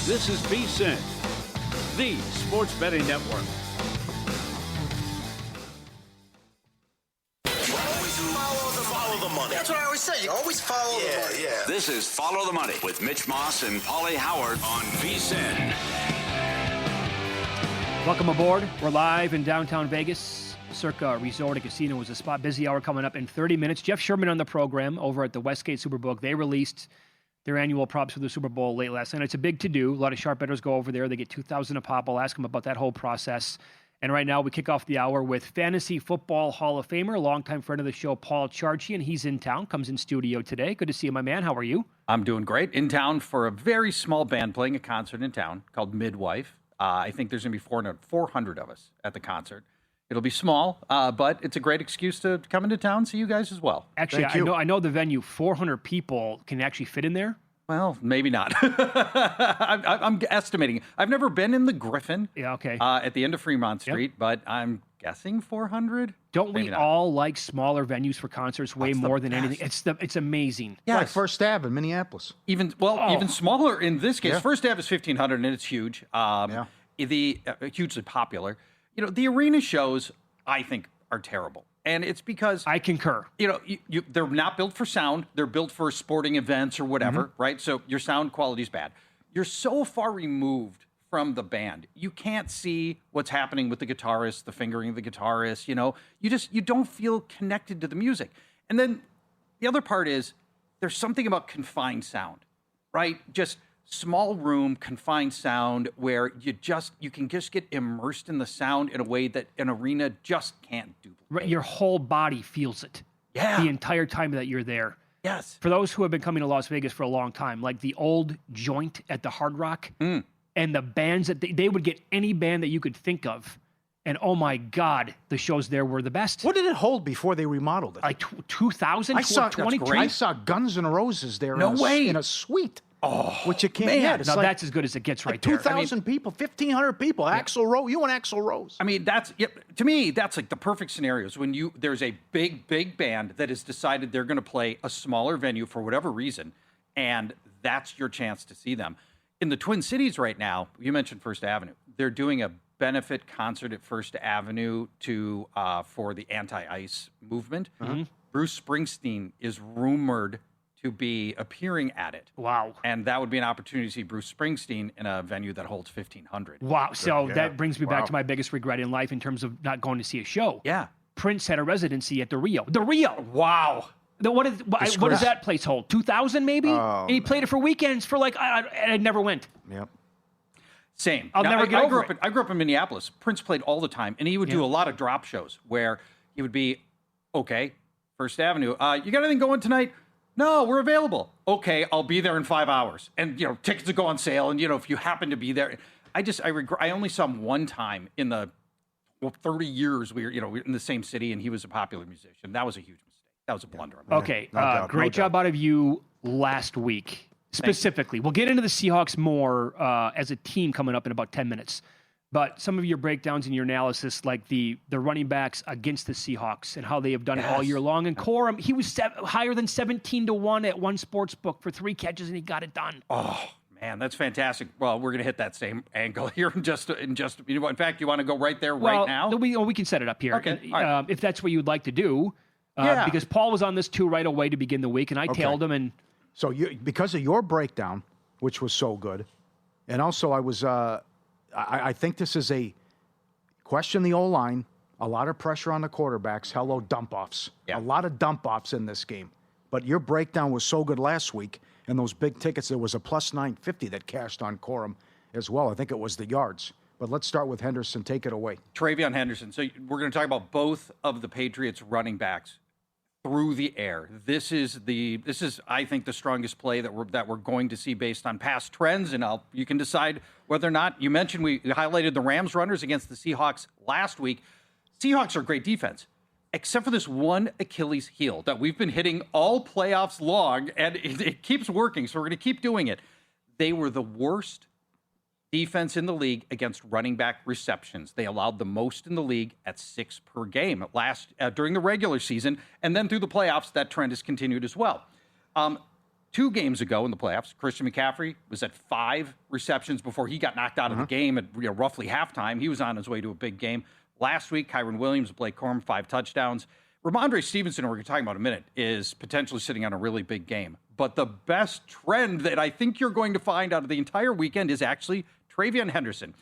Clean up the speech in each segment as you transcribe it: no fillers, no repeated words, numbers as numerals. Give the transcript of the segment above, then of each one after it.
This is VSiN, the sports betting network. Follow the money. That's what I always say. You always follow the money. Yeah. This is Follow the Money with Mitch Moss and Pauly Howard on VSiN. Welcome aboard. We're live in downtown Vegas. Circa Resort and Casino is a spot. Busy hour coming up in 30 minutes. Jeff Sherman on the program over at the Westgate Superbook. They released their annual props for the Super Bowl late last night. It's a big to-do. A lot of sharp bettors go over there. They get $2,000 a pop. I'll ask them about that whole process. And right now we kick off the hour with Fantasy Football Hall of Famer, longtime friend of the show, Paul Charchian. He's in town, comes in studio today. Good to see you, my man. How are you? I'm doing great. In town for a very small band playing a concert in town called Midwife. I think there's going to be 400 of us at the concert. It'll be small, but it's a great excuse to come into town and see you guys as well. Actually, I know the venue, 400 people can actually fit in there. Well, maybe not. I'm estimating. I've never been in the Griffin. Yeah, okay. At the end of Fremont Street, but I'm guessing 400. Don't we all like smaller venues for concerts way more than anything? It's amazing. Yeah, like First Ave in Minneapolis. Even smaller in this case. Yeah. First Ave is 1,500 and it's huge. Hugely popular. You know, the arena shows I think are terrible. And it's because I concur. You know, they're not built for sound. They're built for sporting events or whatever, right? So your sound quality is bad. You're so far removed from the band. You can't see what's happening with the guitarist, the fingering of the guitarist. You know, you don't feel connected to the music. And then the other part is there's something about confined sound, right? Just small room, confined sound where you can just get immersed in the sound in a way that an arena just can't duplicate. Right, your whole body feels it. Yeah. The entire time that you're there. Yes. For those who have been coming to Las Vegas for a long time, like the old joint at the Hard Rock and the bands that they would get any band that you could think of. And oh my God, the shows there were the best. What did it hold before they remodeled it? Like 2,000? I saw Guns N' Roses there in a suite. Oh, which you can't get. That's as good as it gets right there. 2,000 people, 1,500 people. Yeah. Axl Rose, you and Axl Rose. I mean, to me, that's like the perfect scenarios when there's a big band that has decided they're going to play a smaller venue for whatever reason, and that's your chance to see them. In the Twin Cities right now, you mentioned First Avenue. They're doing a benefit concert at First Avenue for the anti-ICE movement. Mm-hmm. Bruce Springsteen is rumored to be appearing at it. Wow. And that would be an opportunity to see Bruce Springsteen in a venue that holds 1,500. Wow. So that brings me back to my biggest regret in life in terms of not going to see a show. Yeah. Prince had a residency at the Rio. The Rio. Wow. What does that place hold? 2,000 maybe? And he played it for weekends for I never went. Yep. Same. I'll never get over it. I grew up in Minneapolis. Prince played all the time, and he would do a lot of drop shows where he would be, okay, First Avenue, you got anything going tonight? No, we're available. Okay, I'll be there in 5 hours. And, tickets will go on sale. And, if you happen to be there, I only saw him one time in the 30 years we were in the same city, and he was a popular musician. That was a huge mistake. That was a blunder. Okay, great job out of you last week, specifically. We'll get into the Seahawks more as a team coming up in about 10 minutes. But some of your breakdowns and your analysis, like the running backs against the Seahawks and how they have done it all year long. And Corum, he was higher than 17-1 at one sports book for 3 catches, and he got it done. Oh, man, that's fantastic. Well, we're going to hit that same angle here in just. In fact, you want to go right there right now? We can set it up here. Okay. Right. If that's what you'd like to do. Because Paul was on this too right away to begin the week, and I tailed him. And so because of your breakdown, which was so good, and also I was. I think this is a question the O-line, a lot of pressure on the quarterbacks. Hello, dump-offs. Yeah. A lot of dump-offs in this game. But your breakdown was so good last week, and those big tickets, there was a plus 950 that cashed on Corum as well. I think it was the yards. But let's start with Henderson. Take it away. Travion Henderson. So we're going to talk about both of the Patriots running backs through the air. This is I think the strongest play that we're going to see based on past trends, and you can decide whether or not. You mentioned we highlighted the Rams runners against the Seahawks last week. Seahawks are a great defense, except for this one Achilles heel that we've been hitting all playoffs long, and it keeps working. So we're going to keep doing it. They were the worst defense in the league against running back receptions. They allowed the most in the league at 6 per game during the regular season, and then through the playoffs, that trend has continued as well. 2 games ago in the playoffs, Christian McCaffrey was at 5 receptions before he got knocked out of the game at roughly halftime. He was on his way to a big game. Last week, Kyron Williams, Blake Corum, 5 touchdowns. Ramondre Stevenson, who we're talking about in a minute, is potentially sitting on a really big game. But the best trend that I think you're going to find out of the entire weekend is actually TreVeyon Henderson.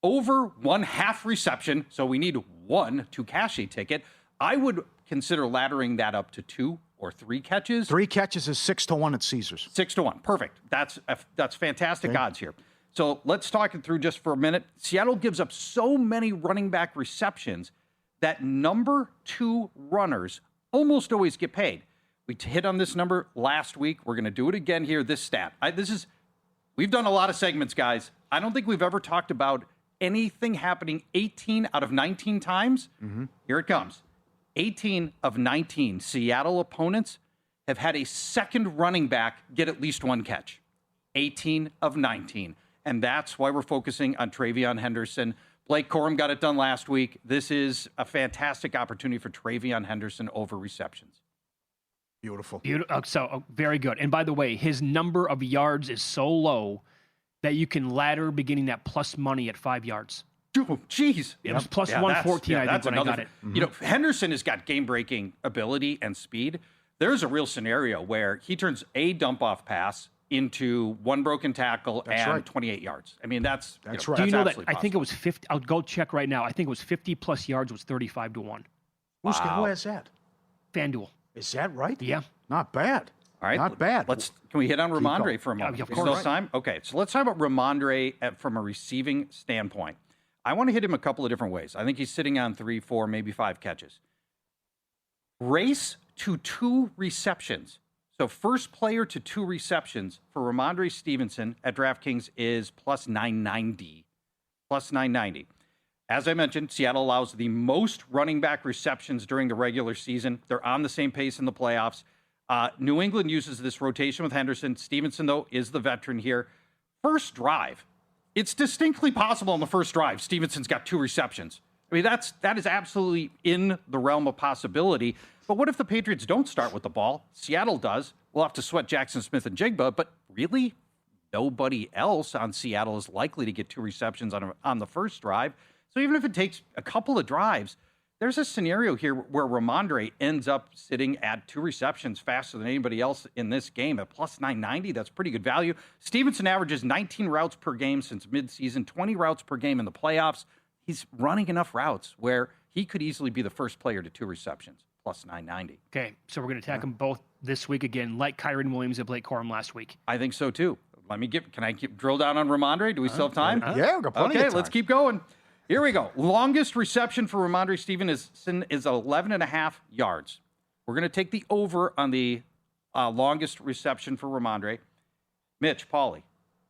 Over 1/2 reception, so we need 1 to cash a ticket. I would consider laddering that up to 2 or 3 catches. 3 catches is 6-1 at Caesars. 6-1. Perfect. That's fantastic odds here. So let's talk it through just for a minute. Seattle gives up so many running back receptions that number 2 runners almost always get paid. We hit on this number last week. We're going to do it again here. This stat. We've done a lot of segments, guys. I don't think we've ever talked about anything happening 18 out of 19 times. Here it comes. 18 of 19 Seattle opponents have had a second running back get at least 1 catch. 18 of 19. And that's why we're focusing on TreVeyon Henderson. Blake Corum got it done last week. This is a fantastic opportunity for TreVeyon Henderson over receptions. Beautiful. So very good. And by the way, his number of yards is so low that you can ladder beginning that plus money at 5 yards. Oh, jeez. It was plus 114, I think, when I got it. You know, Henderson has got game-breaking ability and speed. There's a real scenario where he turns a dump-off pass into 1 broken tackle and 28 yards. I mean, that's right. Do you know that? Possible. I think it was 50. I'll go check right now. I think it was 50-plus yards was 35-1. Who has that? FanDuel. Is that right? Yeah. Not bad. All right. Not bad. Can we hit on Ramondre for a moment? Yeah, of We course. still have time? Okay, so let's talk about Ramondre from a receiving standpoint. I want to hit him a couple of different ways. I think he's sitting on 3, 4, maybe 5 catches. Race to 2 receptions. So first player to 2 receptions for Ramondre Stevenson at DraftKings is plus 990. Plus 990. As I mentioned, Seattle allows the most running back receptions during the regular season. They're on the same pace in the playoffs. New England uses this rotation with Henderson. Stevenson, though, is the veteran here. First drive. It's distinctly possible on the first drive Stevenson's got 2 receptions. I mean, that is absolutely in the realm of possibility. But what if the Patriots don't start with the ball? Seattle does. We'll have to sweat Jackson Smith and Jigba, but really nobody else on Seattle is likely to get 2 receptions on the first drive. So even if it takes a couple of drives, there's a scenario here where Ramondre ends up sitting at 2 receptions faster than anybody else in this game at plus 990. That's pretty good value. Stevenson averages 19 routes per game since midseason, 20 routes per game in the playoffs. He's running enough routes where he could easily be the first player to 2 receptions, plus 990. Okay, so we're going to attack them both this week again, like Kyron Williams and Blake Corum last week. I think so, too. Can I drill down on Ramondre? Do we still have time? Yeah, we've got plenty of time. Okay, let's keep going. Here we go. Longest reception for Ramondre Stevenson is 11.5 yards. We're going to take the over on the longest reception for Ramondre. Mitch, Pauly,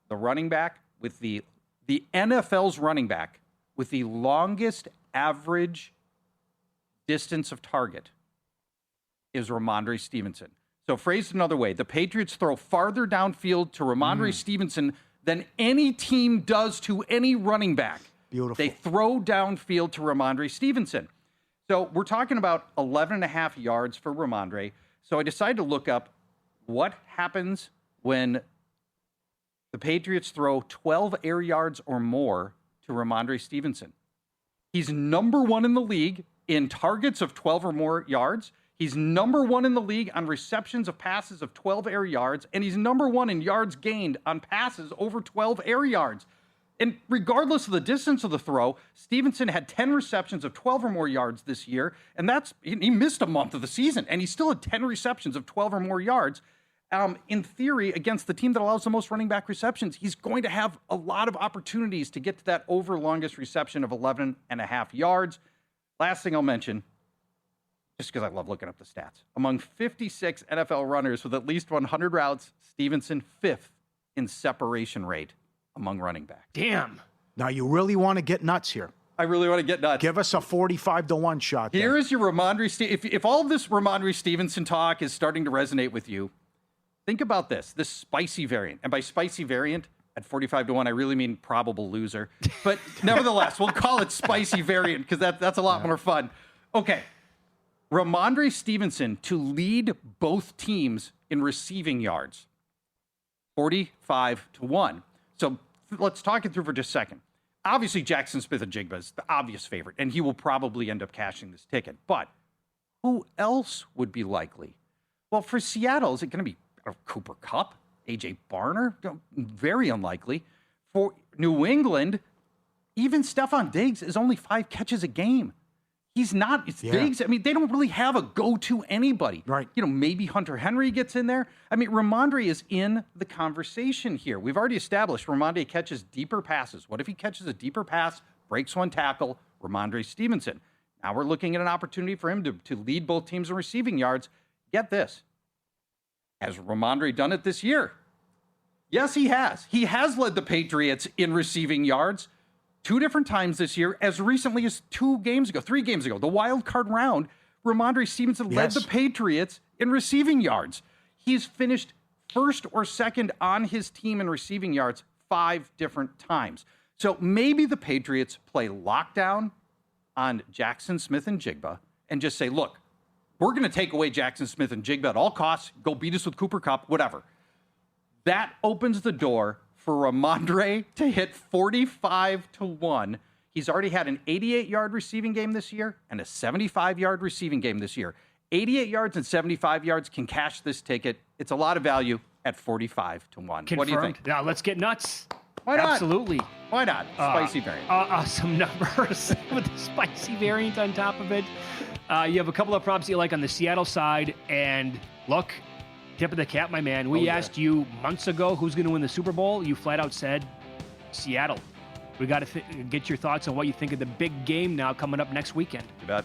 the running back with the NFL's running back with the longest average distance of target is Ramondre Stevenson. So phrased another way, the Patriots throw farther downfield to Ramondre Stevenson than any team does to any running back. Beautiful. They throw downfield to Ramondre Stevenson. So we're talking about 11.5 yards for Ramondre. So I decided to look up what happens when the Patriots throw 12 air yards or more to Ramondre Stevenson. He's number 1 in the league in targets of 12 or more yards. He's number 1 in the league on receptions of passes of 12 air yards, and he's number 1 in yards gained on passes over 12 air yards. And regardless of the distance of the throw, Stevenson had 10 receptions of 12 or more yards this year, and he missed a month of the season, and he still had 10 receptions of 12 or more yards. In theory, against the team that allows the most running back receptions, he's going to have a lot of opportunities to get to that over longest reception of 11.5 yards. Last thing I'll mention, just because I love looking up the stats. Among 56 NFL runners with at least 100 routes, Stevenson 5th in separation rate among running backs. Damn. Now, you really want to get nuts here. I really want to get nuts. Give us a 45-1 shot. Here is your Ramondre. If all of this Ramondre Stevenson talk is starting to resonate with you, think about this spicy variant. And by spicy variant, at 45-1, I really mean probable loser. But nevertheless, we'll call it spicy variant because that's a lot more fun. Okay. Ramondre Stevenson to lead both teams in receiving yards. 45-1. So let's talk it through for just a second. Obviously, Jackson Smith-Njigba is the obvious favorite, and he will probably end up cashing this ticket. But who else would be likely? Well, for Seattle, is it going to be Cooper Kupp, A.J. Barner? Very unlikely. For New England, even Stephon Diggs is only 5 catches a game. He's not. It's Diggs. I mean, they don't really have a go-to anybody. Right. Maybe Hunter Henry gets in there. I mean, Ramondre is in the conversation here. We've already established Ramondre catches deeper passes. What if he catches a deeper pass, breaks one tackle, Ramondre Stevenson? Now we're looking at an opportunity for him to lead both teams in receiving yards. Get this. Has Ramondre done it this year? Yes, he has. He has led the Patriots in receiving yards 2 different times this year, as recently as 3 games ago, the wild card round. Ramondre Stevenson led the Patriots in receiving yards. He's finished first or second on his team in receiving yards 5 different times. So maybe the Patriots play lockdown on Jackson Smith-Njigba and just say, look, we're going to take away Jackson Smith-Njigba at all costs, go beat us with Cooper Kupp, whatever. That opens the door for Ramondre to hit 45-1. He's already had an 88-yard receiving game this year and a 75-yard receiving game this year. 88 yards and 75 yards can cash this ticket. It's a lot of value at 45-1. Confirmed. What do you think? Now let's get nuts. Why not? Absolutely. Why not? Spicy variant. Some numbers with the spicy variant on top of it. You have a couple of props you like on the Seattle side. And look, tip of the cap, my man. We asked you months ago who's going to win the Super Bowl. You flat out said Seattle. We got to get your thoughts on what you think of the big game now coming up next weekend. You bet.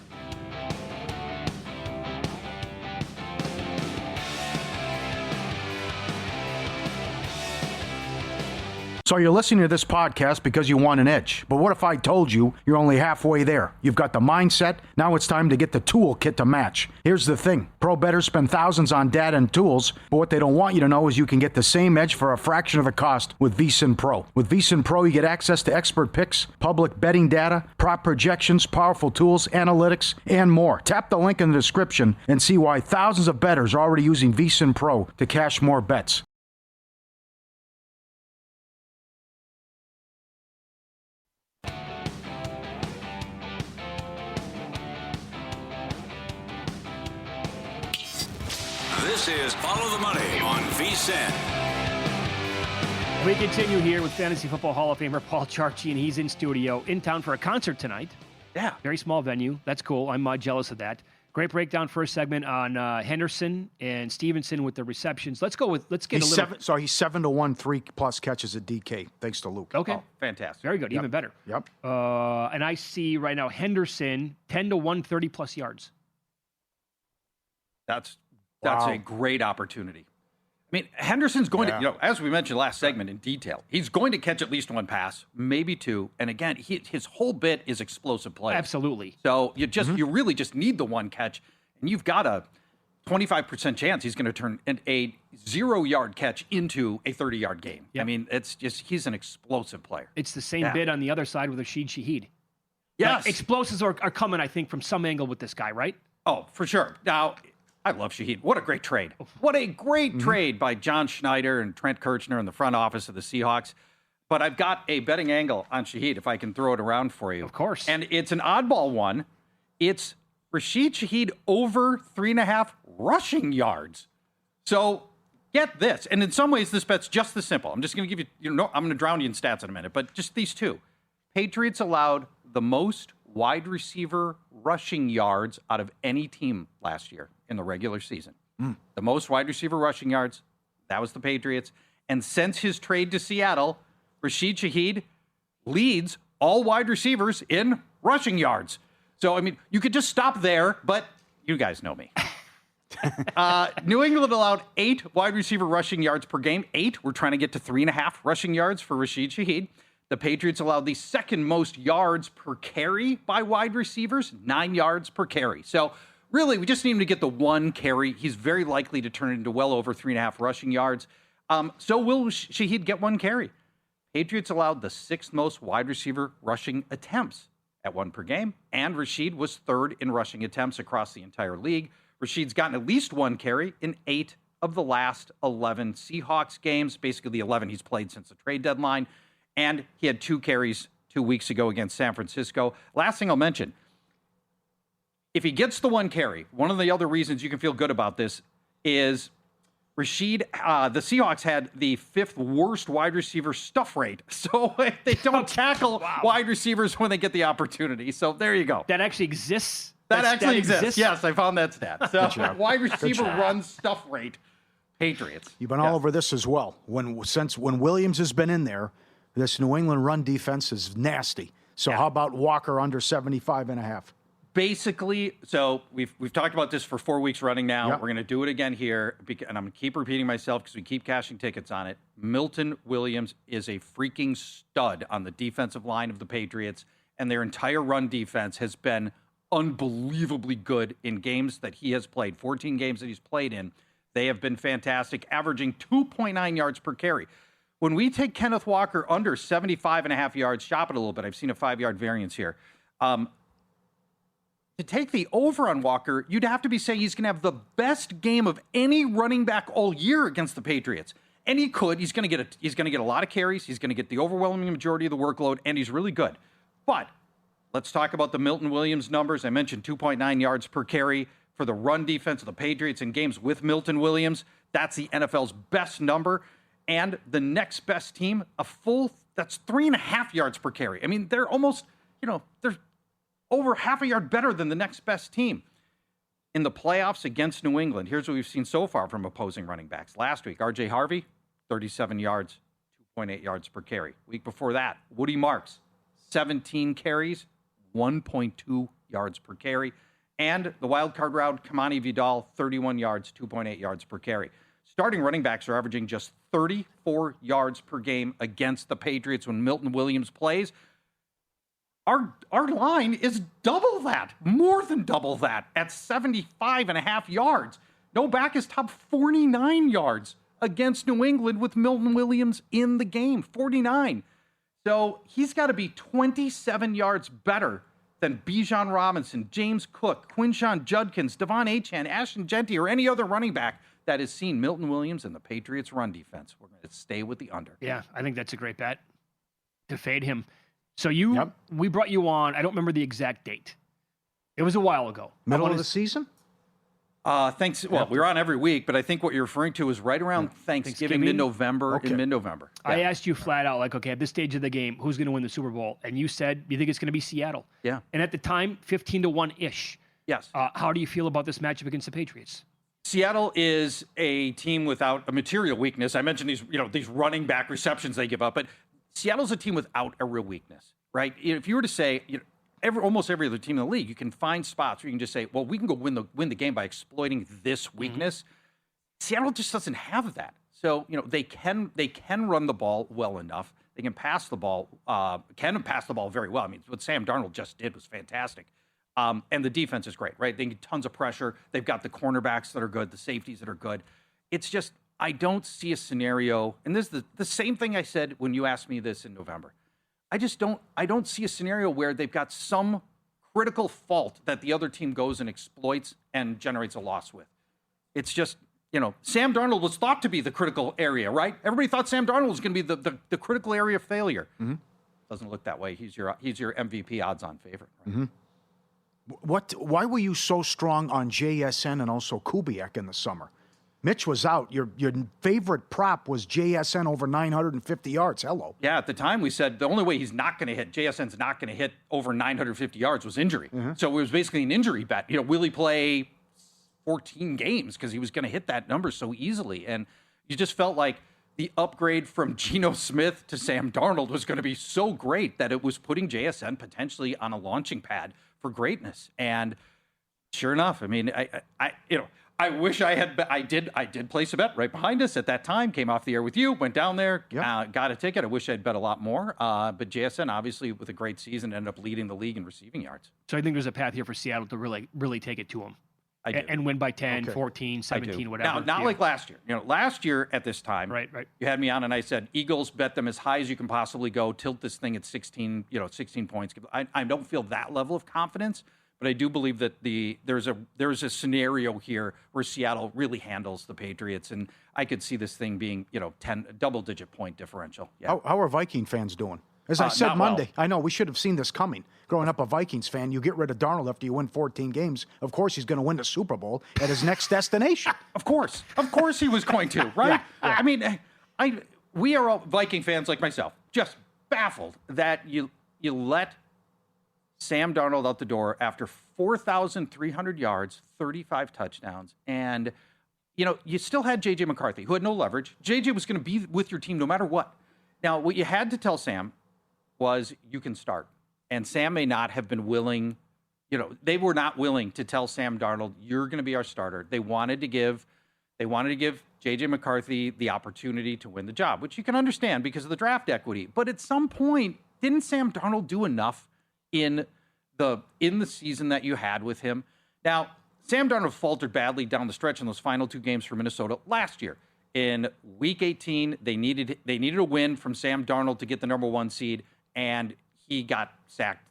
So you're listening to this podcast because you want an edge. But what if I told you you're only halfway there? You've got the mindset. Now it's time to get the toolkit to match. Here's the thing. Pro bettors spend thousands on data and tools, but what they don't want you to know is you can get the same edge for a fraction of the cost with VSiN Pro. With VSiN Pro, you get access to expert picks, public betting data, prop projections, powerful tools, analytics, and more. Tap the link in the description and see why thousands of bettors are already using VSiN Pro to cash more bets. This is Follow the Money on VSiN. We continue here with Fantasy Football Hall of Famer Paul Charchian. He's in studio, in town for a concert tonight. Yeah. Very small venue. That's cool. I'm jealous of that. Great breakdown first segment on Henderson and Stevenson with the receptions. Let's get a little... He's 7-1, 3+ catches at DK, thanks to Luke. Okay. Oh, fantastic. Very good. Even better. Yep. And I see right now Henderson, 10-1, 30+ yards. That's Wow. a great opportunity. I mean, Henderson's going to, as we mentioned last segment in detail, he's going to catch at least 1 pass, maybe 2. And again, his whole bit is explosive plays. Absolutely. So you really just need the 1 catch, and you've got a 25% chance he's going to turn a 0-yard catch into a 30-yard game. Yep. I mean, he's an explosive player. It's the same bit on the other side with Rashid Shaheed. Yes. Like, explosives are coming, I think, from some angle with this guy, right? Oh, for sure. Now, I love Shaheed. What a great trade. What a great trade by John Schneider and Trent Kirchner in the front office of the Seahawks. But I've got a betting angle on Shaheed, if I can throw it around for you. Of course. And it's an oddball one. It's Rashid Shaheed over 3.5 rushing yards. So get this. And in some ways, this bet's just this simple. I'm just going to give you, I'm going to drown you in stats in a minute, but just these 2. Patriots allowed the most wide receiver rushing yards out of any team last year in the regular season. The most wide receiver rushing yards, that was the Patriots. And since his trade to Seattle, Rashid Shaheed leads all wide receivers in rushing yards. So, I mean, you could just stop there, but you guys know me. New England allowed 8 wide receiver rushing yards per game. 8. We're trying to get to 3.5 rushing yards for Rashid Shaheed. The Patriots allowed the second most yards per carry by wide receivers, 9 yards per carry. So really, we just need him to get the 1 carry. He's very likely to turn it into well over 3.5 rushing yards. So will Shaheed get 1 carry? Patriots allowed the 6th most wide receiver rushing attempts at 1 per game, and Rashid was 3rd in rushing attempts across the entire league. Rashid's gotten at least 1 carry in 8 of the last 11 Seahawks games, basically the 11 he's played since the trade deadline. And he had 2 carries 2 weeks ago against San Francisco. Last thing I'll mention, if he gets the 1 carry, one of the other reasons you can feel good about this is Rashid, the Seahawks had the 5th worst wide receiver stuff rate. So they don't tackle wide receivers when they get the opportunity. So there you go. That actually exists? That actually exists. Yes, I found that stat. So wide receiver run stuff rate, Patriots. You've been all over this as well. When Williams has been in there, this New England run defense is nasty. So how about Walker under 75.5? Basically, so we've talked about this for 4 weeks running now. Yep. We're going to do it again here, and I'm going to keep repeating myself because we keep cashing tickets on it. Milton Williams is a freaking stud on the defensive line of the Patriots, and their entire run defense has been unbelievably good in games that he has played. 14 games that he's played in, they have been fantastic, averaging 2.9 yards per carry. When we take Kenneth Walker under 75.5 yards, shop it a little bit. I've seen a 5-yard variance here. To take the over on Walker, you'd have to be saying he's going to have the best game of any running back all year against the Patriots. And he could. He's going to get a lot of carries. He's going to get the overwhelming majority of the workload, and he's really good. But let's talk about the Milton Williams numbers. I mentioned 2.9 yards per carry for the run defense of the Patriots in games with Milton Williams. That's the NFL's best number. And the next best team, that's 3.5 yards per carry. I mean, they're almost, they're over half a yard better than the next best team. In the playoffs against New England, here's what we've seen so far from opposing running backs. Last week, R.J. Harvey, 37 yards, 2.8 yards per carry. Week before that, Woody Marks, 17 carries, 1.2 yards per carry. And the wild card round, Kamani Vidal, 31 yards, 2.8 yards per carry. Starting running backs are averaging just 34 yards per game against the Patriots when Milton Williams plays. Our line is double that, more than double that, at 75.5 yards. No back is top 49 yards against New England with Milton Williams in the game, 49. So he's got to be 27 yards better than Bijan Robinson, James Cook, Quinshon Judkins, Devon Achane, Ashton Genty, or any other running back that has seen Milton Williams and the Patriots run defense. We're going to stay with the under. Yeah, I think that's a great bet to fade him. So we brought you on. I don't remember the exact date. It was a while ago. Middle of the season? Thanks. Well, we're on every week, but I think what you're referring to is right around Thanksgiving, mid-November. Okay. In mid-November. Yeah. I asked you flat out, okay, at this stage of the game, who's going to win the Super Bowl? And you said you think it's going to be Seattle. Yeah. And at the time, 15-1-ish. Yes. How do you feel about this matchup against the Patriots? Seattle is a team without a material weakness. I mentioned these running back receptions they give up, but Seattle's a team without a real weakness, right? If you were to say, almost every other team in the league, you can find spots where you can just say, well, we can go win the game by exploiting this weakness. Mm-hmm. Seattle just doesn't have that. So, they can run the ball well enough. They can pass the ball, very well. I mean, what Sam Darnold just did was fantastic. And the defense is great, right? They get tons of pressure. They've got the cornerbacks that are good, the safeties that are good. It's just, I don't see a scenario, and this is the same thing I said when you asked me this in November. I don't see a scenario where they've got some critical fault that the other team goes and exploits and generates a loss with. It's just, Sam Darnold was thought to be the critical area, right? Everybody thought Sam Darnold was going to be the critical area of failure. Mm-hmm. Doesn't look that way. He's your MVP odds-on favorite. Right? Mm-hmm. Why were you so strong on JSN and also Kubiak in the summer? Mitch was out. Your favorite prop was JSN over 950 yards. Hello. Yeah, at the time we said the only way JSN's not going to hit over 950 yards was injury. Mm-hmm. So it was basically an injury bet. Will he play 14 games because he was going to hit that number so easily? And you just felt like the upgrade from Geno Smith to Sam Darnold was going to be so great that it was putting JSN potentially on a launching pad for greatness. And sure enough, I mean, I wish I did place a bet right behind us at that time, came off the air with you, went down there, got a ticket. I wish I'd bet a lot more. But JSN, obviously, with a great season, ended up leading the league in receiving yards. So I think there's a path here for Seattle to really take it to them. I do. And win by 10, 14, 17, whatever. Now, not like last year. Last year at this time, right. You had me on and I said, Eagles, bet them as high as you can possibly go, tilt this thing at 16 points. I don't feel that level of confidence. But I do believe that there's a scenario here where Seattle really handles the Patriots, and I could see this thing being, 10 double-digit point differential. Yeah. How are Viking fans doing? As I said not Monday, well. I know we should have seen this coming. Growing up a Vikings fan, you get rid of Darnold after you win 14 games. Of course, he's going to win the Super Bowl at his next destination. Of course he was going to, right? Yeah. I mean, we are all Viking fans like myself, just baffled that you let Sam Darnold out the door after 4,300 yards, 35 touchdowns, and you still had J.J. McCarthy, who had no leverage. J.J. was going to be with your team no matter what. Now, what you had to tell Sam was you can start, and Sam may not have been willing. They were not willing to tell Sam Darnold, you're going to be our starter. They wanted to give J.J. McCarthy the opportunity to win the job, which you can understand because of the draft equity. But at some point, didn't Sam Darnold do enough in the season that you had with him? Now, Sam Darnold faltered badly down the stretch in those final 2 games for Minnesota last year. In Week 18, they needed a win from Sam Darnold to get the number 1 seed, and he got sacked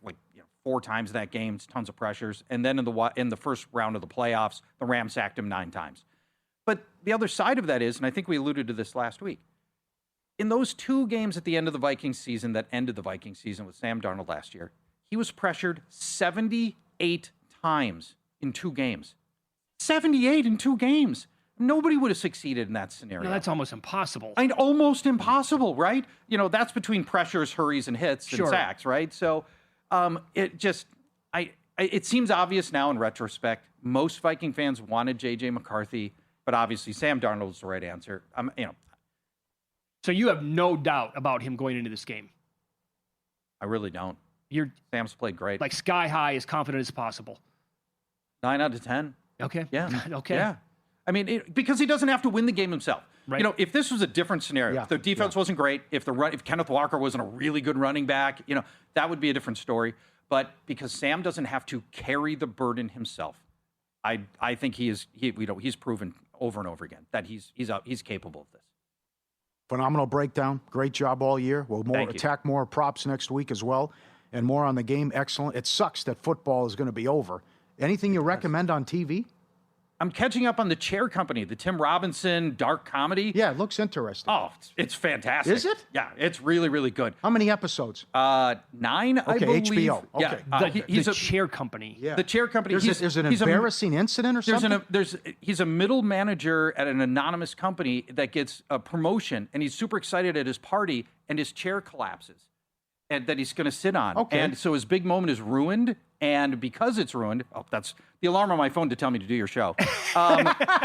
4 times that game, tons of pressures. And then in the first round of the playoffs, the Rams sacked him 9 times. But the other side of that is, and I think we alluded to this last week, in those 2 games at the end of the Vikings season that ended the Vikings season with Sam Darnold last year, he was pressured 78 times in 2 games. 78 in 2 games. Nobody would have succeeded in that scenario. No, that's almost impossible. Almost impossible, right? That's between pressures, hurries, and hits and sacks, right? So it seems obvious now in retrospect. Most Viking fans wanted J.J. McCarthy, but obviously Sam Darnold was the right answer. So you have no doubt about him going into this game? I really don't. Sam's played great. Like sky high, as confident as possible? 9 out of 10. Okay. Yeah. Okay. Yeah. I mean, because he doesn't have to win the game himself. Right. If this was a different scenario, if the defense wasn't great, if Kenneth Walker wasn't a really good running back, that would be a different story. But because Sam doesn't have to carry the burden himself, I think he's proven over and over again that he's capable of this. Phenomenal breakdown. Great job all year. We'll attack more props next week as well, and more on the game. Excellent. It sucks that football is going to be over. Anything you recommend on TV? I'm catching up on The Chair Company, the Tim Robinson dark comedy. Yeah, it looks interesting. Oh, it's fantastic. Is it? Yeah, it's really, really good. How many episodes? 9, I believe. HBO. Okay. Yeah, He's the Chair Company. Yeah. The Chair Company. There's an embarrassing incident or something? He's a middle manager at an anonymous company that gets a promotion, and he's super excited at his party, and his chair collapses, and that he's going to sit on. Okay. And so his big moment is ruined. And because it's ruined, that's the alarm on my phone to tell me to do your show.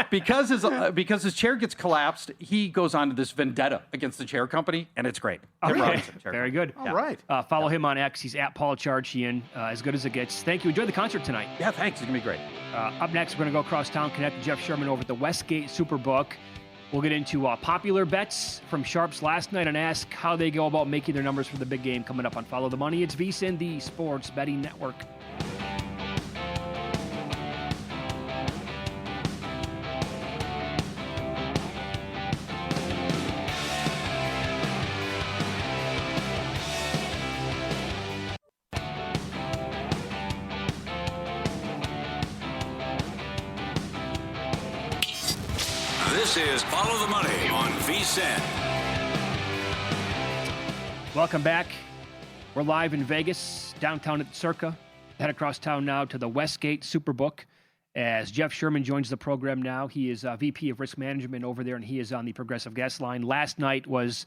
Because his chair gets collapsed, he goes on to this vendetta against the Chair Company, and it's great. Okay. Very good. All right. Follow him on X. He's at Paul Charchian. As good as it gets. Thank you. Enjoy the concert tonight. Yeah, thanks. It's going to be great. Up next, we're going to go across town, connect to Jeff Sherman over at the Westgate Superbook. We'll get into popular bets from Sharps last night and ask how they go about making their numbers for the big game coming up on Follow the Money. It's VSiN, the Sports Betting Network. This is Follow the Money on VSiN. Welcome back. We're live in Vegas, downtown at the Circa. Head across town now to the Westgate Superbook as Jeff Sherman joins the program now. He is VP of Risk Management over there, and he is on the Progressive Guest line. Last night was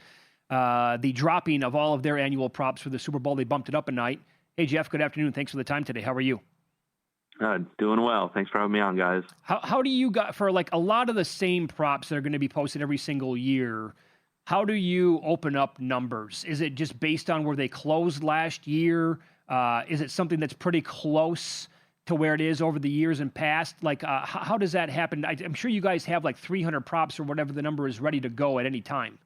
the dropping of all of their annual props for the Super Bowl. They bumped it up a night. Hey, Jeff, good afternoon. Thanks for the time today. How are you? Doing well. Thanks for having me on, guys. How do you got for like a lot of the same props that are going to be posted every single year? How do you open up numbers? Is it just based on where they closed last year? Is it something that's pretty close to where it is over the years and past? Like, how does that happen? I'm sure you guys have like 300 props or whatever the number is ready to go at any time.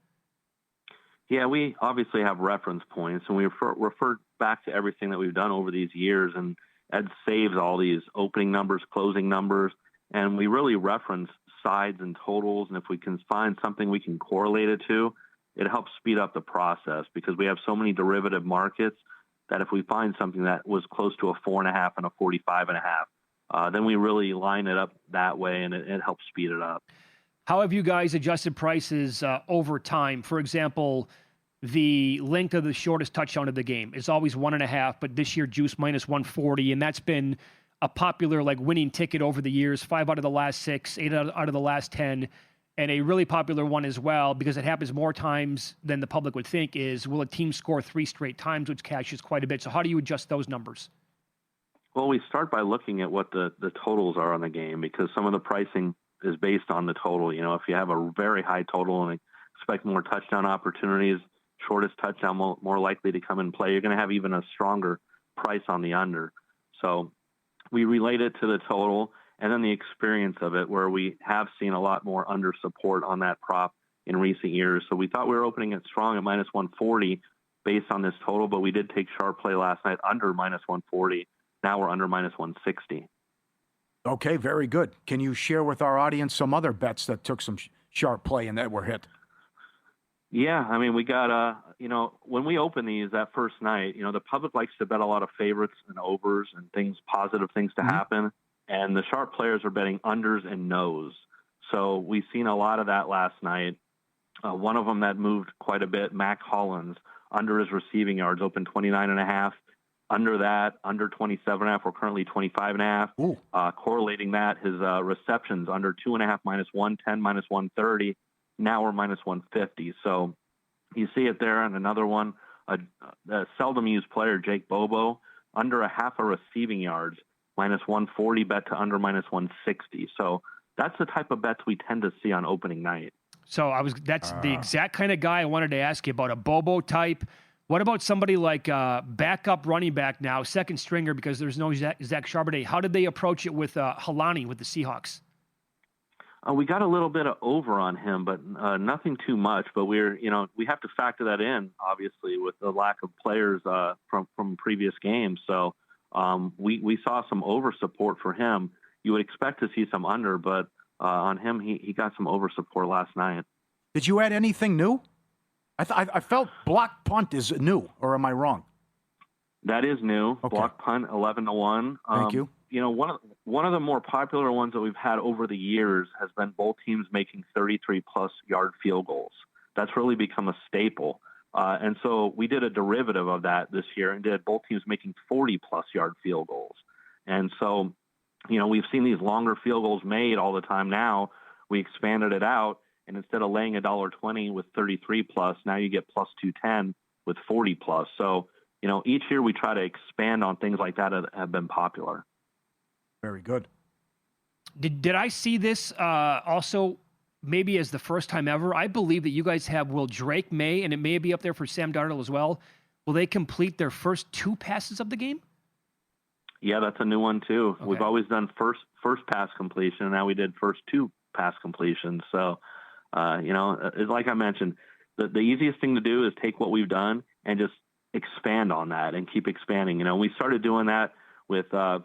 Yeah, we obviously have reference points, and we refer back to everything that we've done over these years, and Ed saves all these opening numbers, closing numbers, and we really reference sides and totals. And if we can find something we can correlate it to, it helps speed up the process because we have so many derivative markets. that if we find something that was close to a 4.5 and a 45.5, then we really line it up that way, and it helps speed it up. How have you guys adjusted prices over time? For example, the length of the shortest touchdown of the game is always 1.5, but this year juice minus 140, and that's been a popular winning ticket over the years. 5 out of the last 6, 8 out of the last 10, and a really popular one as well because it happens more times than the public would think. Is will a team score 3 straight times, which cashes quite a bit. So how do you adjust those numbers? Well, we start by looking at what the totals are on the game, because some of the pricing is based on the total. If you have a very high total and expect more touchdown opportunities, shortest touchdown more likely to come in play, you're going to have even a stronger price on the under. So we relate it to the total and then the experience of it, where we have seen a lot more under support on that prop in recent years. So we thought we were opening it strong at minus 140 based on this total, but we did take sharp play last night under minus 140. Now we're under minus 160. Okay, very good. Can you share with our audience some other bets that took some sharp play and that were hit? Yeah, I mean, we got, when we open these that first night, the public likes to bet a lot of favorites and overs and positive things to happen. And the sharp players are betting unders and nos. So we've seen a lot of that last night. One of them that moved quite a bit, Mac Hollins, under his receiving yards, opened 29.5. Under that, under 27.5, we're currently 25.5. Correlating that, his receptions under 2.5 minus 110, minus 130. Now we're minus 150. So you see it there. And another one, a seldom used player, Jake Bobo, under a half a receiving yards, minus 140, bet to under minus 160. So that's the type of bets we tend to see on opening night. So that's the exact kind of guy I wanted to ask you about, a Bobo type. What about somebody like backup running back now, second stringer, because there's no Zach Charbonnet? How did they approach it with Halani with the Seahawks? We got a little bit of over on him, but nothing too much. But we have to factor that in, obviously, with the lack of players from previous games. So we saw some over support for him. You would expect to see some under, but on him, he got some over support last night. Did you add anything new? I felt block punt is new, or am I wrong? That is new. Okay. Block punt 11-1. Thank you. One of the more popular ones that we've had over the years has been both teams making 33-plus yard field goals. That's really become a staple. And so we did a derivative of that this year and did both teams making 40-plus yard field goals. And so, we've seen these longer field goals made all the time now. We expanded it out, and instead of laying $1.20 with 33-plus, now you get plus 210 with 40-plus. So, each year we try to expand on things like that that have been popular. Very good. Did I see this also maybe as the first time ever? I believe that you guys have Will Drake May, and it may be up there for Sam Darnold as well. Will they complete their first 2 passes of the game? Yeah, that's a new one too. Okay. We've always done first pass completion, and now we did first 2 pass completions. So, it's like I mentioned, the easiest thing to do is take what we've done and just expand on that and keep expanding. We started doing that with the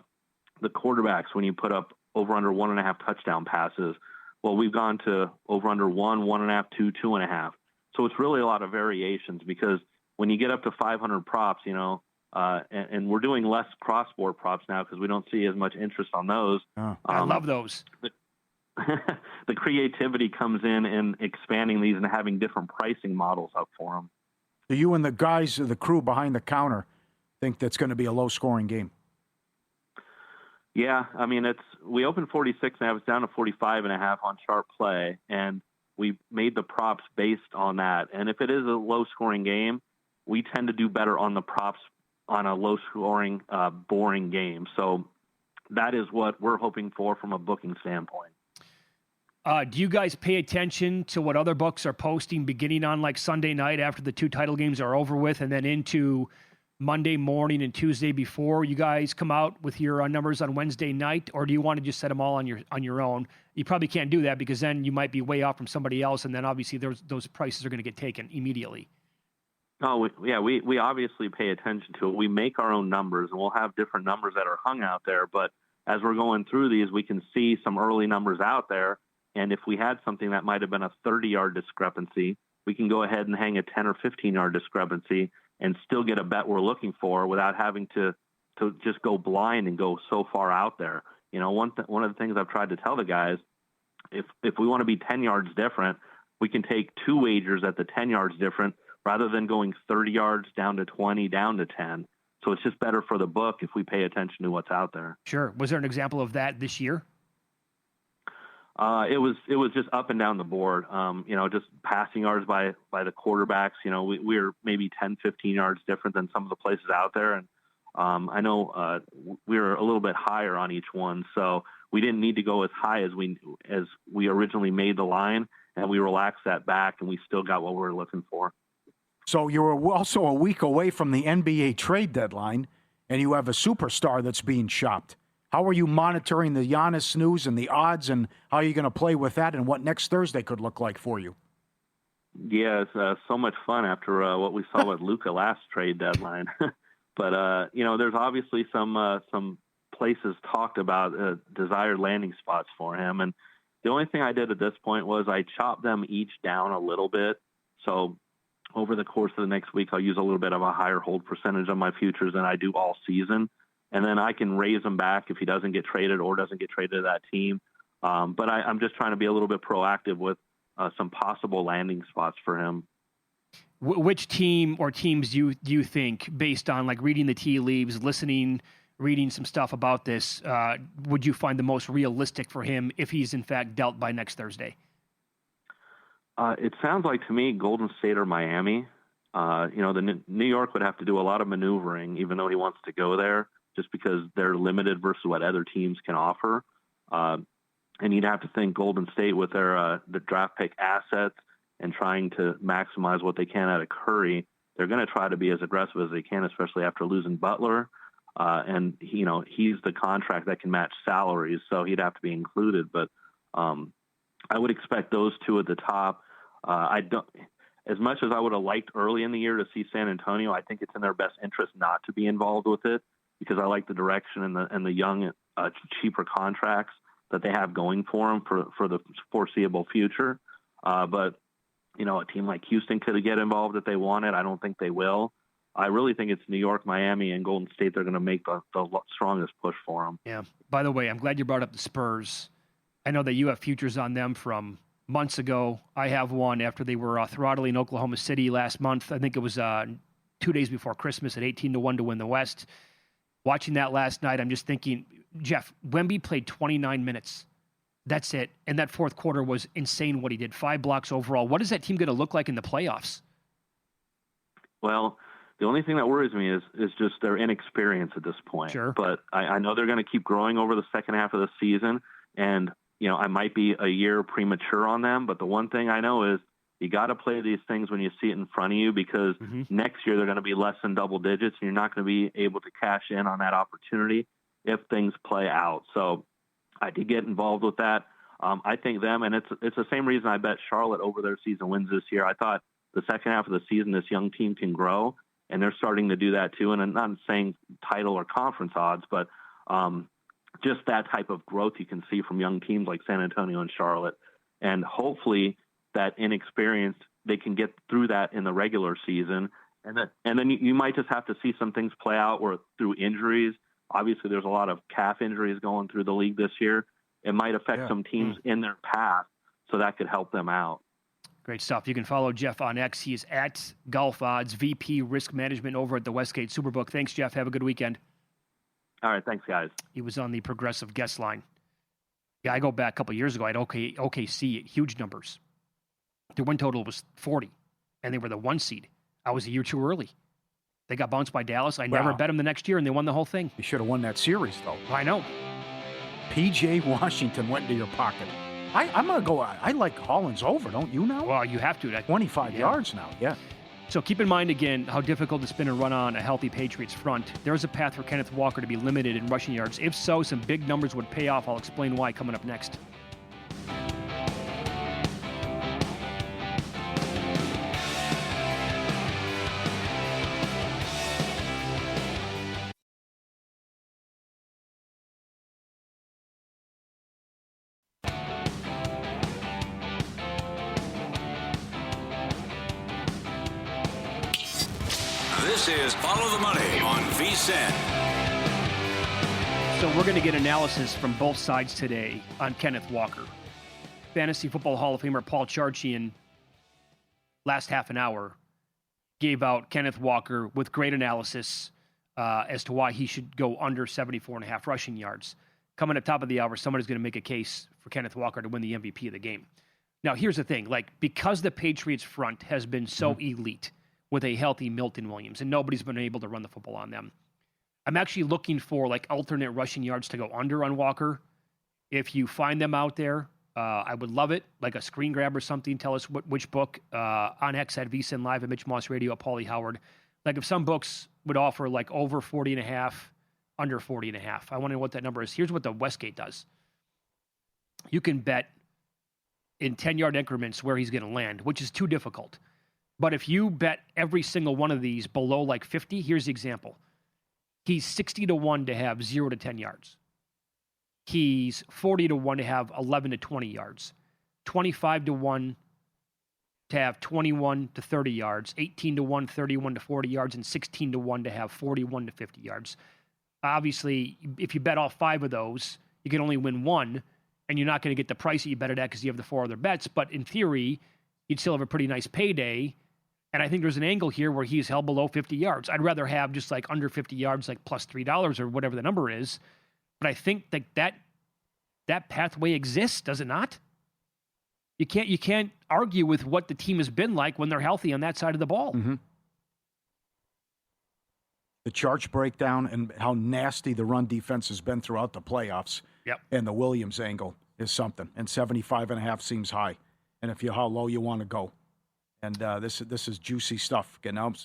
quarterbacks when you put up over under 1.5 touchdown passes. Well, we've gone to over under 1, 1.5, 2, 2.5. So it's really a lot of variations, because when you get up to 500 props, and we're doing less cross-board props now because we don't see as much interest on those. I love those. The creativity comes in expanding these and having different pricing models up for them. Do you and the guys, the crew behind the counter, think that's going to be a low-scoring game? Yeah, I mean, we opened 46.5, it's down to 45.5 on sharp play, and we made the props based on that. And if it is a low-scoring game, we tend to do better on the props on a low-scoring, boring game. So that is what we're hoping for from a booking standpoint. Do you guys pay attention to what other books are posting beginning on Sunday night after the 2 title games are over with, and then into Monday morning and Tuesday before you guys come out with your numbers on Wednesday night? Or do you want to just set them all on your own? You probably can't do that, because then you might be way off from somebody else, and then obviously those prices are going to get taken immediately. Oh, we obviously pay attention to it. We make our own numbers, and we'll have different numbers that are hung out there. But as we're going through these, we can see some early numbers out there. And if we had something that might have been a 30-yard discrepancy, we can go ahead and hang a 10 or 15-yard discrepancy and still get a bet we're looking for without having to just go blind and go so far out there. You know, one of the things I've tried to tell the guys, if we want to be 10 yards different, we can take 2 wagers at the 10 yards different rather than going 30 yards down to 20, down to 10. So it's just better for the book if we pay attention to what's out there. Sure. Was there an example of that this year? It was just up and down the board. You know, just passing yards by the quarterbacks. You know, we were maybe 10, 15 yards different than some of the places out there. And I know we were a little bit higher on each one. So we didn't need to go as high as we originally made the line, and we relaxed that back, and we still got what we were looking for. So you were also a week away from the NBA trade deadline, and you have a superstar that's being shopped. How are you monitoring the Giannis news and the odds, and how are you going to play with that, and what next Thursday could look like for you? Yeah, it's so much fun after what we saw with Luka last trade deadline. But you know, there's obviously some places talked about desired landing spots for him, and the only thing I did at this point was I chopped them each down a little bit. So over the course of the next week, I'll use a little bit of a higher hold percentage on my futures than I do all season. And then I can raise him back if he doesn't get traded or doesn't get traded to that team. But I'm just trying to be a little bit proactive with some possible landing spots for him. Which team or teams do you think, based on like reading the tea leaves, reading some stuff about this, would you find the most realistic for him if he's in fact dealt by next Thursday? It sounds like to me Golden State or Miami. You know, New York would have to do a lot of maneuvering, even though he wants to go there, just because they're limited versus what other teams can offer. And you'd have to think Golden State with their the draft pick assets and trying to maximize what they can out of Curry, they're going to try to be as aggressive as they can, especially after losing Butler. And, you know, he's the contract that can match salaries, so he'd have to be included. But I would expect those two at the top. I don't, as much as I would have liked early in the year to see San Antonio, I think it's in their best interest not to be involved with it, because I like the direction and the young, cheaper contracts that they have going for them for the foreseeable future. But, you know, a team like Houston could get involved if they wanted. I don't think they will. I really think it's New York, Miami, and Golden State. They're going to make the strongest push for them. Yeah. By the way, I'm glad you brought up the Spurs. I know that you have futures on them from months ago. I have one after they were throttling Oklahoma City last month. I think it was 2 days before Christmas at 18-1 to win the West. Watching that last night, I'm just thinking, Jeff, Wemby played 29 minutes. That's it. And that fourth quarter was insane what he did. 5 blocks overall. What is that team going to look like in the playoffs? Well, the only thing that worries me is just their inexperience at this point. Sure. But I know they're going to keep growing over the second half of the season. And, you know, I might be a year premature on them. But the one thing I know is you got to play these things when you see it in front of you, because next year they're going to be less than double digits, and you're not going to be able to cash in on that opportunity if things play out. So I did get involved with that. I think them, and it's the same reason I bet Charlotte over their season wins this year. I thought the second half of the season this young team can grow, and they're starting to do that too. And I'm not saying title or conference odds, but just that type of growth you can see from young teams like San Antonio and Charlotte. And hopefully that inexperience, they can get through that in the regular season. And then you might just have to see some things play out where through injuries. Obviously, there's a lot of calf injuries going through the league this year. It might affect some teams in their path, so that could help them out. Great stuff. You can follow Jeff on X. He is at Golf Odds, VP Risk Management over at the Westgate Superbook. Thanks, Jeff. Have a good weekend. All right. Thanks, guys. He was on the Progressive guest line. Yeah, I go back a couple of years ago. I had OKC, huge numbers. Their win total was 40, and they were the 1 seed. I was a year too early. They got bounced by Dallas. I never bet them the next year, and they won the whole thing. You should have won that series, though. I know. P.J. Washington went into your pocket. I'm going to go. I like Hollins over, don't you now? Well, you have to. 25 yards now, yeah. So keep in mind, again, how difficult it's been to run on a healthy Patriots front. There's a path for Kenneth Walker to be limited in rushing yards. If so, some big numbers would pay off. I'll explain why coming up next. This is Follow the Money on VSiN. So we're going to get analysis from both sides today on Kenneth Walker. Fantasy Football Hall of Famer Paul Charchian, last half an hour, gave out Kenneth Walker with great analysis as to why he should go under 74.5 rushing yards. Coming at top of the hour, somebody's going to make a case for Kenneth Walker to win the MVP of the game. Now, here's the thing. Because the Patriots front has been so elite with a healthy Milton Williams, and nobody's been able to run the football on them, I'm actually looking for alternate rushing yards to go under on Walker. If you find them out there, I would love it. Like a screen grab or something. Tell us which book on X at VSiN Live at Mitch Moss Radio at Pauly Howard. If some books would offer over 40.5, under 40.5. I want to know what that number is. Here's what the Westgate does. You can bet in 10-yard increments where he's going to land, which is too difficult. But if you bet every single one of these below 50, here's the example. He's 60-1 to have 0 to 10 yards. He's 40-1 to have 11 to 20 yards. 25-1 to have 21 to 30 yards. 18-1, 31 to 40 yards, and 16-1 to have 41 to 50 yards. Obviously, if you bet all 5 of those, you can only win 1, and you're not going to get the price that you bet it at because you have the 4 other bets. But in theory, you'd still have a pretty nice payday. And I think there's an angle here where he's held below 50 yards. I'd rather have just under 50 yards, plus $3 or whatever the number is. But I think that pathway exists, does it not? You can't argue with what the team has been like when they're healthy on that side of the ball. Mm-hmm. The Charch breakdown and how nasty the run defense has been throughout the playoffs. Yep. And the Williams angle is something. And 75.5 seems high. And how low you want to go. And this is juicy stuff.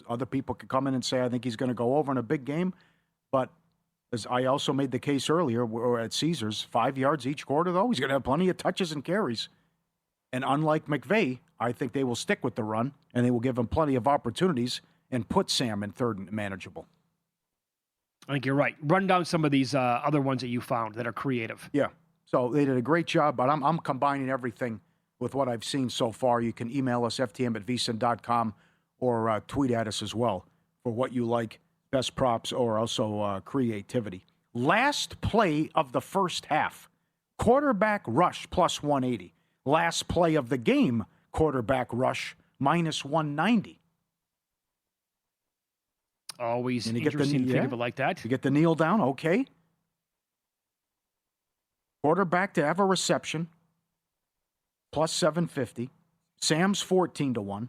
Other people could come in and say, I think he's going to go over in a big game. But as I also made the case earlier, we're at Caesars, 5 yards each quarter, though. He's going to have plenty of touches and carries. And unlike McVay, I think they will stick with the run, and they will give him plenty of opportunities and put Sam in third and manageable. I think you're right. Run down some of these other ones that you found that are creative. Yeah. So they did a great job, but I'm combining everything with what I've seen so far. You can email us, ftm@vsin.com, or tweet at us as well for what you like, best props, or also creativity. Last play of the first half, quarterback rush plus 180. Last play of the game, quarterback rush minus 190. Always interesting to think of it like that. You get the kneel down, okay. Quarterback to have a reception, plus 750. Sam's 14-1.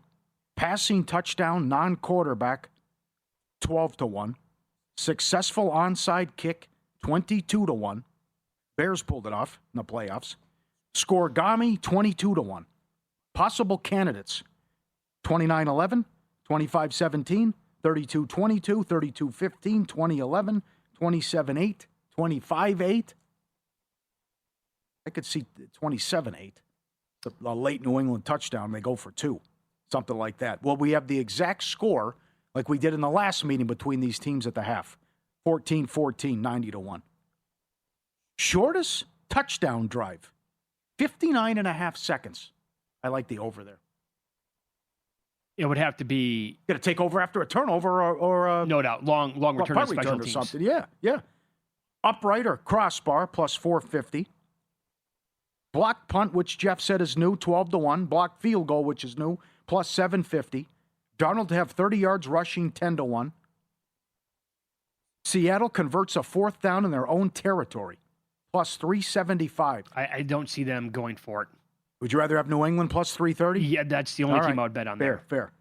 Passing touchdown, non-quarterback, 12-1. Successful onside kick, 22-1. Bears pulled it off in the playoffs. Scorigami, 22-1. Possible candidates, 29-11, 25-17, 32-22, 32-15, 20-11, 27-8, 25-8. I could see 27-8. A late New England touchdown, they go for 2. Something like that. Well, we have the exact score like we did in the last meeting between these teams at the half. 14-14, 90-1. Shortest touchdown drive, 59.5 seconds. I like the over there. It would have to be... Going to take over after a turnover or no doubt. Long return to special teams. Something. Yeah. Upright or crossbar, plus 450. Block punt, which Jeff said is new, 12-1. Block field goal, which is new, plus 750. Darnold to have 30 yards rushing, 10-1. Seattle converts a 4th down in their own territory, plus 375. I don't see them going for it. Would you rather have New England plus 330? Yeah, that's the only team I would bet on there. Fair.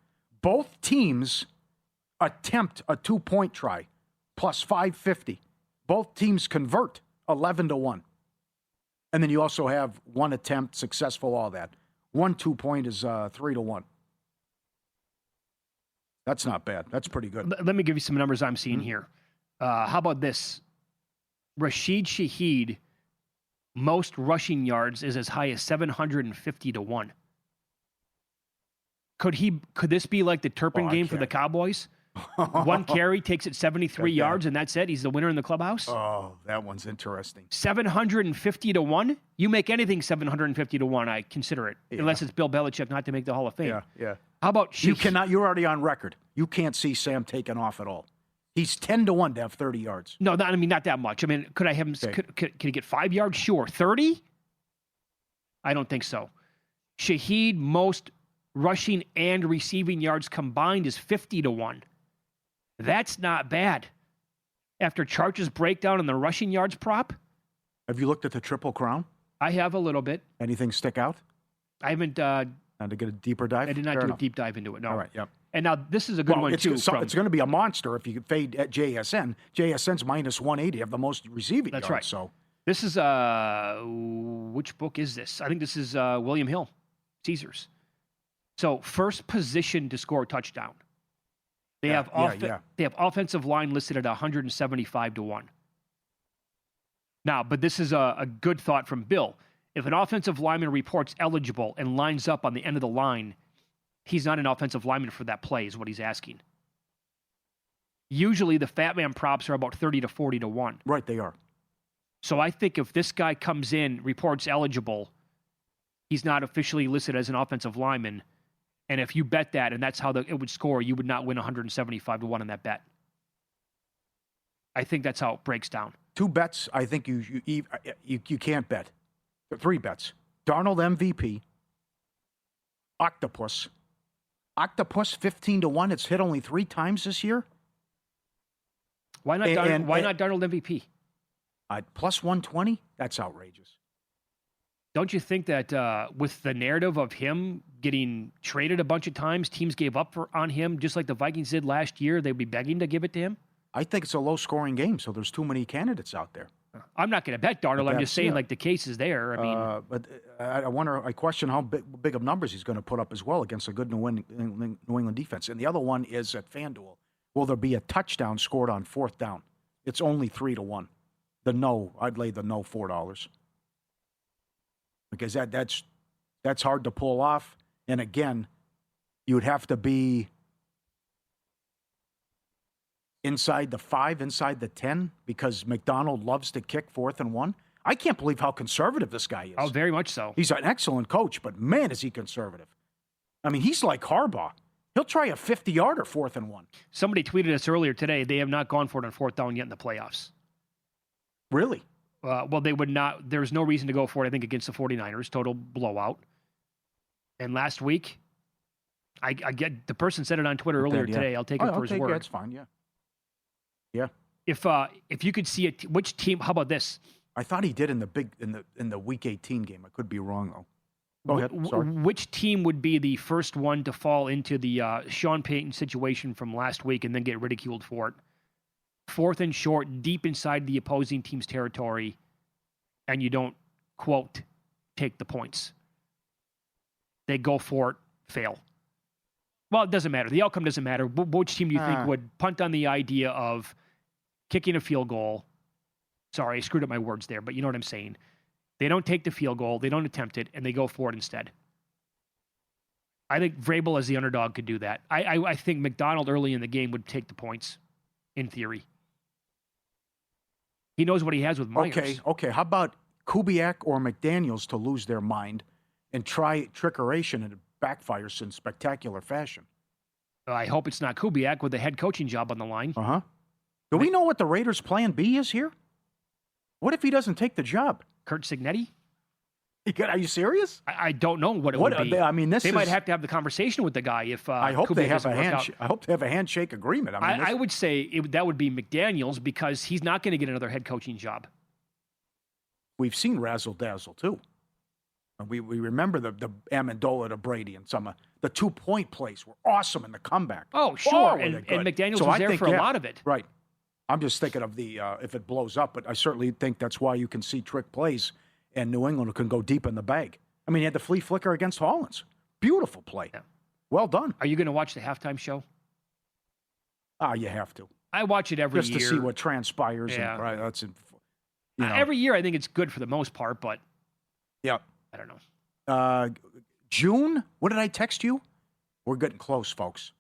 Both teams attempt a 2-point try, plus 550. Both teams convert 11-1. And then you also have one attempt, successful, all that. 1 2-point is 3-1. That's not bad. That's pretty good. Let me give you some numbers I'm seeing here. How about this? Rashid Shaheed, most rushing yards is as high as 750-1. Could this be like the Turpin game for the Cowboys? One carry takes it 73 yards, and that's it. He's the winner in the clubhouse. Oh, that one's interesting. 750-1. You make anything 750-1, I consider it, unless it's Bill Belichick not to make the Hall of Fame. Yeah. How about You cannot. You're already on record. You can't see Sam taking off at all. He's 10-1 to have 30 yards. No, not that much. I mean, could I have him? Okay. Can he get 5 yards? Sure. 30? I don't think so. Shaheed, most rushing and receiving yards combined is 50-1. That's not bad. After Charch's breakdown on the rushing yards prop, Have you looked at the Triple Crown? I have a little bit. Anything stick out? I haven't. And to get a deeper dive? I did not Fair do enough. a deep dive into it. No. All right, yep. And now this is a good one it's, too. It's going to be a monster if you fade at JSN. JSN's minus 180, have the most receiving That's yards. right. So This is which book is this? I think this is William Hill, Caesars. So first position to score a touchdown. They have they have offensive line listed at 175-1. Now, but this is a good thought from Bill. If an offensive lineman reports eligible and lines up on the end of the line, he's not an offensive lineman for that play, is what he's asking. Usually the fat man props are about 30-40-1. right, they are. So I think if this guy comes in, reports eligible, he's not officially listed as an offensive lineman. And if you bet that, and that's how it would score, you would not win 175-1 on that bet. I think that's how it breaks down. 2 bets I think you can't bet. 3 bets. Darnold MVP. Octopus 15-1. It's hit only 3 times this year. Why not Darnold MVP? Plus 120? That's outrageous. Don't you think that with the narrative of him getting traded a bunch of times, teams gave up on him, just like the Vikings did last year? They'd be begging to give it to him? I think it's a low-scoring game, so there's too many candidates out there. I'm not going to bet Darnold. I'm just saying, like, the case is there. I mean, but I question how big of numbers he's going to put up as well against a good New England defense. And the other one is at FanDuel. Will there be a touchdown scored on 4th down? It's only 3-1. I'd lay the no $4 because that's hard to pull off. And again, you would have to be inside the 5, inside the 10, because McDonald loves to kick 4th and 1. I can't believe how conservative this guy is. oh, very much so. He's an excellent coach, but man, is he conservative. I mean, he's like Harbaugh. He'll try a 50-yarder 4th and 1. Somebody tweeted us earlier today. They have not gone for it on 4th down yet in the playoffs. Really? Well, they would not. There's no reason to go for it, I think, against the 49ers. Total blowout. And last week, I get the person said it on Twitter earlier today. I'll take it for his word. That's fine, yeah. Yeah. If you could see it, which team? How about this? I thought he did in the Week 18 game. I could be wrong though. Go ahead. Sorry. Which team would be the first one to fall into the Sean Payton situation from last week and then get ridiculed for it? 4th and short, deep inside the opposing team's territory, and you don't, quote, take the points. They go for it, fail. Well, it doesn't matter. The outcome doesn't matter. Which team do you think would punt on the idea of kicking a field goal? Sorry, I screwed up my words there, but you know what I'm saying. They don't take the field goal, they don't attempt it, and they go for it instead. I think Vrabel as the underdog could do that. I think McDonald early in the game would take the points, in theory. He knows what he has with Myers. Okay. How about Kubiak or McDaniels to lose their mind and try trickeration and it backfires in spectacular fashion? I hope it's not Kubiak with the head coaching job on the line. Uh-huh. Do we know what the Raiders' plan B is here? What if he doesn't take the job? Kurt Signetti? Are you serious? I don't know what it would be. I mean, they might have to have the conversation with the guy if I hope Kubiak they have doesn't work out. I hope they have a handshake agreement. I would say that would be McDaniels because he's not going to get another head coaching job. We've seen razzle dazzle too. We remember the Amendola to Brady and the 2-point plays were awesome in the comeback. Oh, sure, and McDaniels was there for a lot of it. Right. I'm just thinking of the if it blows up, but I certainly think that's why you can see trick plays, and New England can go deep in the bag. I mean, he had the flea flicker against Hollins. Beautiful play. Yeah. Well done. Are you going to watch the halftime show? You have to. I watch it every year. Just to see what transpires. Yeah. And, right, that's every year I think it's good for the most part, but yeah, I don't know. June, what did I text you? We're getting close, folks.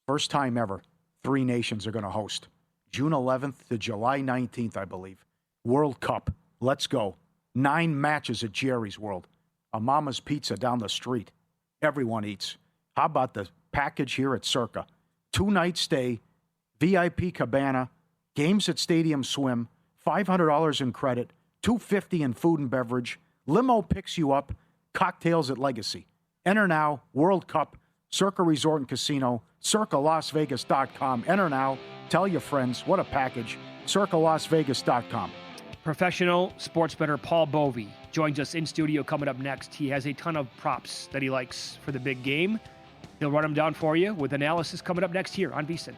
First time ever, 3 nations are going to host. June 11th to July 19th, I believe. World Cup. Let's go. 9 matches at Jerry's World. A Mama's Pizza down the street. Everyone eats. How about the package here at Circa. 2-night stay, VIP cabana, games at Stadium Swim, $500 in credit, $250 in food and beverage. Limo picks you up, cocktails at Legacy. Enter now, World Cup, Circa Resort and Casino, CircaLasVegas.com. Enter now, tell your friends, what a package, CircaLasVegas.com. Professional sports bettor Paul Bovey joins us in studio coming up next. He has a ton of props that he likes for the big game. He'll run them down for you with analysis coming up next here on VSiN.